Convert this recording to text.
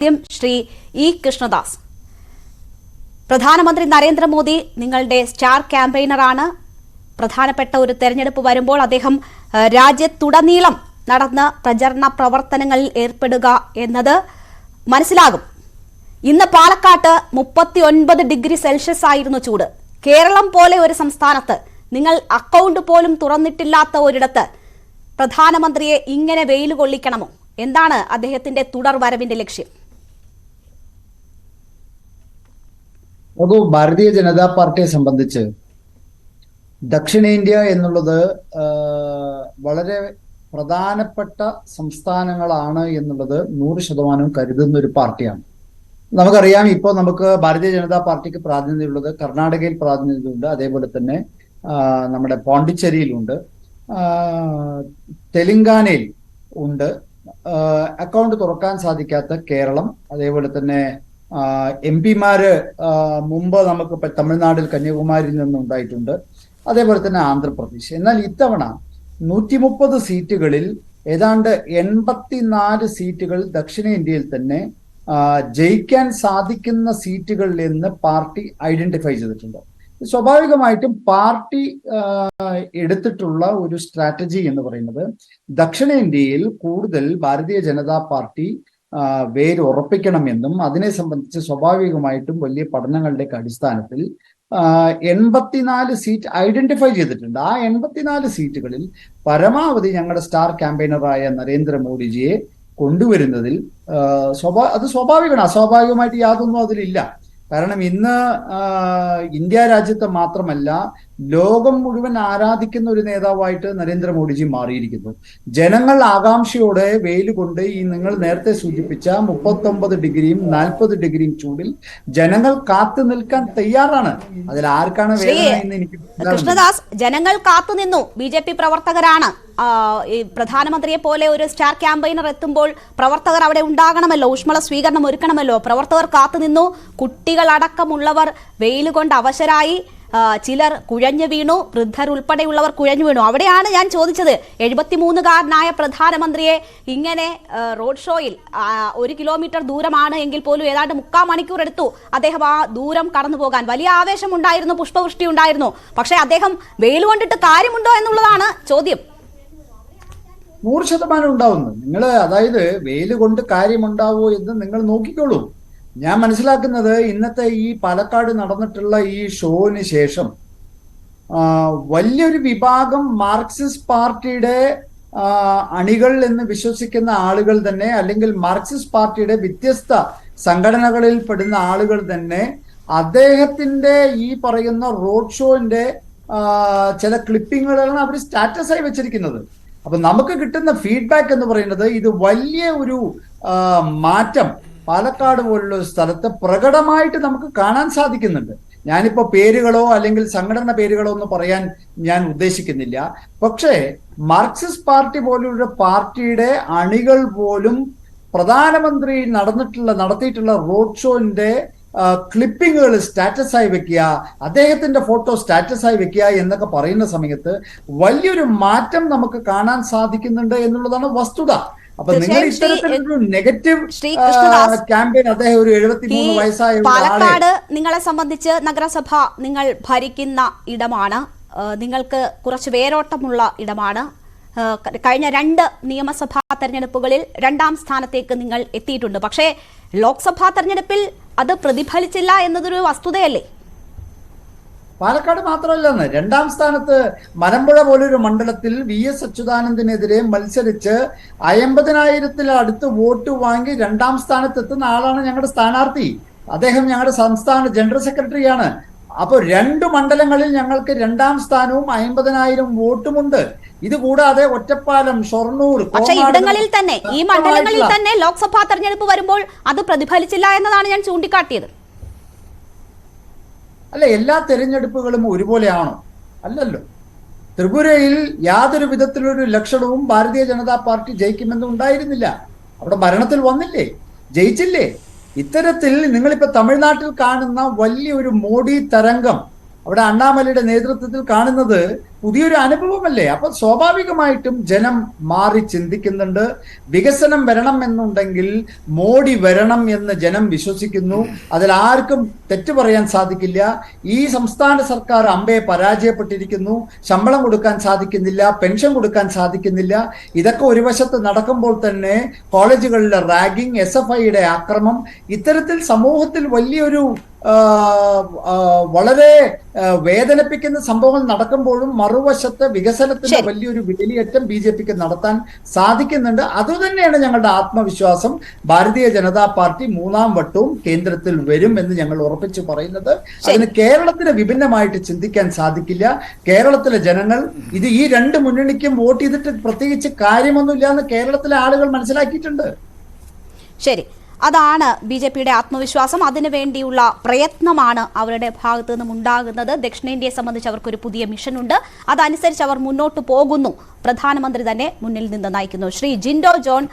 Shri E Krishnadas, പ്രധാനമന്ത്രി നരേന്ദ്രമോദി നിങ്ങളുടെ star ക്യാമ്പയിനറാണ്. പ്രധാനപ്പെട്ട ഒരു തെരഞ്ഞെടുപ്പ് വരുമ്പോൾ അദ്ദേഹം രാജ്യത്തുടനീളം നടന്ന പ്രചരണ പ്രവർത്തനങ്ങളിൽ ഏർപ്പെടുക എന്നത് മനസ്സിലാകും. ഇന്ന് പാലക്കാട്ട് 39 ഡിഗ്രി സെൽഷ്യസ് ആയിരുന്നു ചൂട്. കേരളം പോലെ ഒരു സംസ്ഥാനത്ത് നിങ്ങൾ അക്കൗണ്ട് പോലും തുറന്നിട്ടില്ലാത്ത ഒരിടത്ത് പ്രധാനമന്ത്രിയെ ഇങ്ങനെ വെയിൽ കൊള്ളിക്കണമോ? എന്താണ് അദ്ദേഹത്തിന്റെ തുടർ വരവിന്റെ ലക്ഷ്യം? നോക്കൂ, ഭാരതീയ ജനതാ പാർട്ടിയെ സംബന്ധിച്ച് ദക്ഷിണേന്ത്യ എന്നുള്ളത് വളരെ പ്രധാനപ്പെട്ട സംസ്ഥാനങ്ങളാണ് എന്നുള്ളത് 100% കരുതുന്ന ഒരു പാർട്ടിയാണ്. നമുക്കറിയാം, ഇപ്പോൾ നമുക്ക് ഭാരതീയ ജനതാ പാർട്ടിക്ക് പ്രാതിനിധ്യമുള്ളത് കർണാടകയിൽ പ്രാതിനിധ്യമുണ്ട്, അതേപോലെ തന്നെ നമ്മുടെ പോണ്ടിച്ചേരിയിലുണ്ട്, തെലങ്കാനയിൽ ഉണ്ട്, അക്കൗണ്ട് തുറക്കാൻ സാധിക്കാത്ത കേരളം, അതേപോലെ തന്നെ MP-മാര് മുമ്പ് നമുക്ക് തമിഴ്നാട്ടിൽ കന്യാകുമാരിയിൽ നിന്നുണ്ടായിട്ടുണ്ട്, അതേപോലെ തന്നെ ആന്ധ്രാപ്രദേശ്. എന്നാൽ ഇത്തവണ 130 സീറ്റുകളിൽ ഏതാണ്ട് 84 സീറ്റുകൾ ദക്ഷിണേന്ത്യയിൽ തന്നെ ജയിക്കാൻ സാധിക്കുന്ന സീറ്റുകളിൽ നിന്ന് പാർട്ടി ഐഡന്റിഫൈ ചെയ്തിട്ടുണ്ട്. സ്വാഭാവികമായിട്ടും പാർട്ടി എടുത്തിട്ടുള്ള ഒരു സ്ട്രാറ്റജി എന്ന് പറയുന്നത് ദക്ഷിണേന്ത്യയിൽ കൂടുതൽ ഭാരതീയ ജനതാ പാർട്ടി വേര് ഉറപ്പിക്കണമെന്നും അതിനെ സംബന്ധിച്ച് സ്വാഭാവികമായിട്ടും വലിയ പഠനങ്ങളുടെയൊക്കെ അടിസ്ഥാനത്തിൽ 84 സീറ്റ് ഐഡന്റിഫൈ ചെയ്തിട്ടുണ്ട്. ആ 84 സീറ്റുകളിൽ പരമാവധി ഞങ്ങളുടെ സ്റ്റാർ ക്യാമ്പയിനറായ നരേന്ദ്രമോദിജിയെ കൊണ്ടുവരുന്നതിൽ അത് സ്വാഭാവികമാണ്. അസ്വാഭാവികമായിട്ട് യാതൊന്നും അതിലില്ല. കാരണം ഇന്ന് ഇന്ത്യ രാജ്യത്തെ മാത്രമല്ല, ലോകം മുഴുവൻ ആരാധിക്കുന്ന ഒരു നേതാവായിട്ട് നരേന്ദ്രമോദിജി മാറിയിരിക്കുന്നു. ജനങ്ങൾ ആകാംക്ഷയോടെ വെയിൽ കൊണ്ട് ഈ നിങ്ങൾ നേരത്തെ സൂചിപ്പിച്ച 39 ഡിഗ്രിയും 40 ഡിഗ്രിയും ചൂടിൽ ജനങ്ങൾ കാത്തു നിൽക്കാൻ തയ്യാറാണ്. അതിൽ ആർക്കാണ് വേദന എന്ന് എനിക്ക് കൃഷ്ണദാസ്, ജനങ്ങൾ കാത്തുനിന്നു. BJP പ്രവർത്തകരാണ്. പ്രധാനമന്ത്രിയെ പോലെ ഒരു സ്റ്റാർ ക്യാമ്പയിനർ എത്തുമ്പോൾ പ്രവർത്തകർ അവിടെ ഉണ്ടാകണമല്ലോ, ഊഷ്മള സ്വീകരണം ഒരുക്കണമല്ലോ. പ്രവർത്തകർ കാത്തുനിന്നു. കുട്ടികളടക്കമുള്ളവർ വെയിലുകൊണ്ട് അവശരായി, ചിലർ കുഴഞ്ഞു വീണു, വൃദ്ധർ ഉൾപ്പെടെയുള്ളവർ കുഴഞ്ഞു വീണു. അവിടെയാണ് ഞാൻ ചോദിച്ചത്, 73-കാരനായ പ്രധാനമന്ത്രിയെ ഇങ്ങനെ റോഡ് ഷോയിൽ 1 കിലോമീറ്റർ ദൂരമാണ് എങ്കിൽ പോലും ഏതാണ്ട് 3/4 മണിക്കൂർ എടുത്തു അദ്ദേഹം ആ ദൂരം കടന്നു പോകാൻ. വലിയ ആവേശമുണ്ടായിരുന്നു, പുഷ്പവൃഷ്ടി ഉണ്ടായിരുന്നു. പക്ഷെ അദ്ദേഹം വെയിൽ കൊണ്ടിട്ട് കാര്യമുണ്ടോ എന്നുള്ളതാണ് ചോദ്യം. 100% ഉണ്ടാവുന്നു. നിങ്ങൾ അതായത് വെയിൽ കൊണ്ട് കാര്യമുണ്ടാവോ എന്ന് നിങ്ങൾ നോക്കിക്കോളൂ. ഞാൻ മനസ്സിലാക്കുന്നത് ഇന്നത്തെ ഈ പാലക്കാട് നടന്നിട്ടുള്ള ഈ ഷോവിന് ശേഷം വലിയൊരു വിഭാഗം മാർക്സിസ്റ്റ് പാർട്ടിയുടെ അണികൾ എന്ന് വിശ്വസിക്കുന്ന ആളുകൾ തന്നെ, അല്ലെങ്കിൽ മാർക്സിസ്റ്റ് പാർട്ടിയുടെ വ്യത്യസ്ത സംഘടനകളിൽ പെടുന്ന ആളുകൾ തന്നെ അദ്ദേഹത്തിന്റെ ഈ പറയുന്ന റോഡ് ഷോന്റെ ചില ക്ലിപ്പിങ്ങുകളാണ് അവർ സ്റ്റാറ്റസായി വെച്ചിരിക്കുന്നത്. അപ്പൊ നമുക്ക് കിട്ടുന്ന ഫീഡ്ബാക്ക് എന്ന് പറയുന്നത് ഇത് വലിയ ഒരു മാറ്റം പാലക്കാട് പോലുള്ള സ്ഥലത്ത് പ്രകടമായിട്ട് നമുക്ക് കാണാൻ സാധിക്കുന്നുണ്ട്. ഞാനിപ്പോ പേരുകളോ അല്ലെങ്കിൽ സംഘടന പേരുകളോ ഒന്നും പറയാൻ ഞാൻ ഉദ്ദേശിക്കുന്നില്ല. പക്ഷേ മാർക്സിസ്റ്റ് പാർട്ടി പോലുള്ള പാർട്ടിയുടെ അണികൾ പോലും പ്രധാനമന്ത്രി നടത്തിയിട്ടുള്ള റോഡ് ഷോന്റെ ക്ലിപ്പിങ്ങുകൾ സ്റ്റാറ്റസായി വെക്കുക, അദ്ദേഹത്തിന്റെ ഫോട്ടോ സ്റ്റാറ്റസായി വെക്കുക എന്നൊക്കെ പറയുന്ന സമയത്ത് വലിയൊരു മാറ്റം നമുക്ക് കാണാൻ സാധിക്കുന്നുണ്ട് എന്നുള്ളതാണ് വസ്തുത. അപ്പൊ നിങ്ങൾ ഇത്തരത്തിലൊരു നെഗറ്റീവ് ക്യാമ്പയിൻ, അദ്ദേഹം ഒരു 73 വയസ്സായ പാലക്കാട് നിങ്ങളെ സംബന്ധിച്ച് നഗരസഭ നിങ്ങൾ ഭരിക്കുന്ന ഇടമാണ്, നിങ്ങൾക്ക് കുറച്ച് വേരോട്ടമുള്ള ഇടമാണ്. കഴിഞ്ഞ 2 നിയമസഭാ തെരഞ്ഞെടുപ്പുകളിൽ 2ാം സ്ഥാനത്തേക്ക് നിങ്ങൾ എത്തിയിട്ടുണ്ട്. പക്ഷേ ലോക്സഭാ തെരഞ്ഞെടുപ്പിൽ അത് പ്രതിഫലിച്ചില്ല എന്നതൊരു വസ്തുതയല്ലേ? പാലക്കാട് മാത്രമല്ലെന്ന്, 2ാം സ്ഥാനത്ത് മലമ്പുഴ പോലൊരു മണ്ഡലത്തിൽ VS അച്യുതാനന്ദനെതിരെ മത്സരിച്ച് 50,000-ൽ വോട്ട് വാങ്ങി 2ാം സ്ഥാനത്ത് എത്തുന്ന ആളാണ് ഞങ്ങളുടെ സ്ഥാനാർത്ഥി. അദ്ദേഹം ഞങ്ങളുടെ സംസ്ഥാന ജനറൽ സെക്രട്ടറിയാണ്. അപ്പൊ 2 മണ്ഡലങ്ങളിൽ ഞങ്ങൾക്ക് 2ാം സ്ഥാനവും 50,000 വോട്ടുമുണ്ട്. ഇത് കൂടാതെ ഒറ്റപ്പാലം, ഷൊർണൂർ, പക്ഷേ ഇവിടങ്ങളിൽ തന്നെ, ഈ മണ്ഡലങ്ങളിൽ തന്നെ ലോക്സഭാ തെരഞ്ഞെടുപ്പ് വരുമ്പോൾ അത് പ്രതിഫലിച്ചില്ല എന്നതാണ് ഞാൻ ചൂണ്ടിക്കാട്ടിയത്. അല്ല, എല്ലാ തെരഞ്ഞെടുപ്പുകളും ഒരുപോലെയാണോ? അല്ലല്ലോ. ത്രിപുരയിൽ യാതൊരു വിധത്തിലൊരു ലക്ഷണവും ഭാരതീയ ജനതാ പാർട്ടി ജയിക്കുമെന്ന് ഉണ്ടായിരുന്നില്ല. അവിടെ ഭരണത്തിൽ വന്നില്ലേ, ജയിച്ചില്ലേ? ഇത്തരത്തിൽ നിങ്ങളിപ്പോ തമിഴ്നാട്ടിൽ കാണുന്ന വലിയൊരു മോഡി തരംഗം, അവിടെ അണ്ണാമലയുടെ നേതൃത്വത്തിൽ കാണുന്നത് പുതിയൊരു അനുഭവമല്ലേ. അപ്പൊ സ്വാഭാവികമായിട്ടും ജനം മാറി ചിന്തിക്കുന്നുണ്ട്. വികസനം വരണം എന്നുണ്ടെങ്കിൽ മോഡി വരണം എന്ന് ജനം വിശ്വസിക്കുന്നു. അതിൽ ആർക്കും തെറ്റു പറയാൻ സാധിക്കില്ല. ഈ സംസ്ഥാന സർക്കാർ അമ്പെ പരാജയപ്പെട്ടിരിക്കുന്നു. ശമ്പളം കൊടുക്കാൻ സാധിക്കുന്നില്ല, പെൻഷൻ കൊടുക്കാൻ സാധിക്കുന്നില്ല. ഇതൊക്കെ ഒരു വശത്ത് നടക്കുമ്പോൾ തന്നെ കോളേജുകളിലെ റാഗിംഗ്, SFIയുടെ ആക്രമം, ഇത്തരത്തിൽ സമൂഹത്തിൽ വലിയൊരു വളരെ വേദനിപ്പിക്കുന്ന സംഭവങ്ങൾ നടക്കുമ്പോഴും മറുവശത്ത് വികസനത്തിന്റെ വലിയൊരു വേലിയേറ്റം BJPക്ക് നടത്താൻ സാധിക്കുന്നുണ്ട്. അതുതന്നെയാണ് ഞങ്ങളുടെ ആത്മവിശ്വാസം. ഭാരതീയ ജനതാ പാർട്ടി 3ാം വട്ടവും കേന്ദ്രത്തിൽ വരും എന്ന് ഞങ്ങൾ ഉറപ്പിച്ചു പറയുന്നത്. അതിന് കേരളത്തിന് വിഭിന്നമായിട്ട് ചിന്തിക്കാൻ സാധിക്കില്ല. കേരളത്തിലെ ജനങ്ങൾ ഈ രണ്ട് മുന്നണിക്കും വോട്ട് ചെയ്തിട്ട് പ്രത്യേകിച്ച് കാര്യമൊന്നുമില്ല എന്ന് കേരളത്തിലെ ആളുകൾ മനസ്സിലാക്കിയിട്ടുണ്ട്. ശരി, അതാണ് BJPയുടെ ആത്മവിശ്വാസം. അതിനുവേണ്ടിയുള്ള പ്രയത്നമാണ് അവരുടെ ഭാഗത്തു നിന്നും ഉണ്ടാകുന്നത്. ദക്ഷിണേന്ത്യയെ സംബന്ധിച്ച് അവർക്കൊരു പുതിയ മിഷനുണ്ട്. അതനുസരിച്ച് അവർ മുന്നോട്ട് പോകുന്നു. പ്രധാനമന്ത്രി തന്നെ മുന്നിൽ നിന്ന് നയിക്കുന്നു. ശ്രീ ജിൻഡോ ജോൺ,